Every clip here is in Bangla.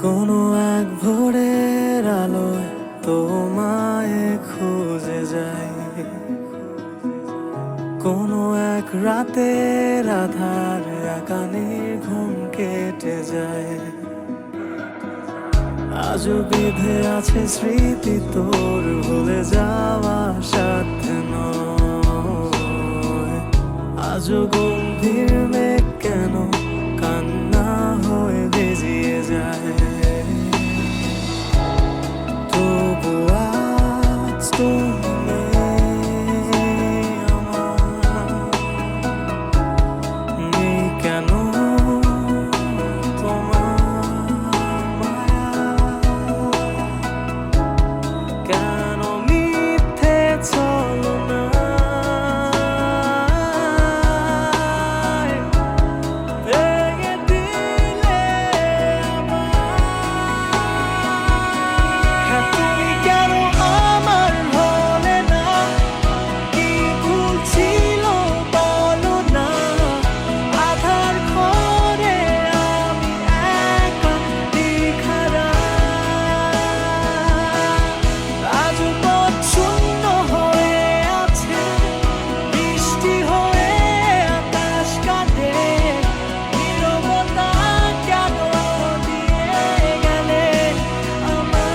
কোনো এক ভোরের আলোয় তোমায় খুঁজে যাই, কোনো এক রাতের আধার একানের ঘুম কেটে যায়। আজও বিধে আছে স্মৃতি তোর, ভুলে যাওয়া সাধ্য নয়। আজও গম্ভীর মেঘ কেন কান্না হয়ে ভিজিয়ে যায়। তবু আজ তুমি আমার, নেই কেন তোমার মায়া, কেন মিথ্যে ছলনা ভেঙে দিলে আমার। তুমি কেন আমার হলে না, কি ভুল ছিল বলো না। আধার ঘরে আমি একা দিখারা, আজ পথ শূন্য হয়ে আছে, বৃষ্টি হয়ে আকাশ কাঁদে। নীরবতা কেন দিয়ে গেলে আমার।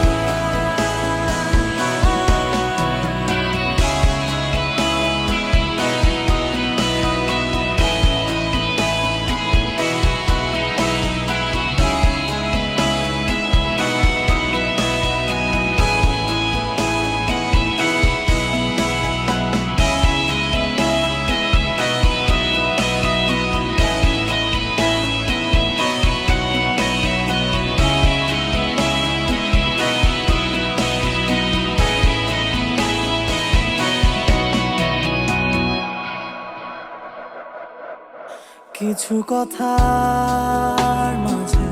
কিছু কথার মাঝে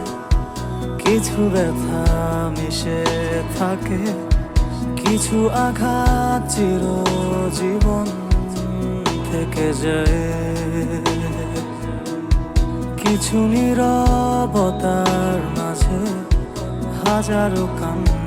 কিছু ব্যথা মিশে থাকে, কিছু আঘাত চিরজীবন থেকে যায়, কিছু নীরবতার মাঝে হাজারো কান্না।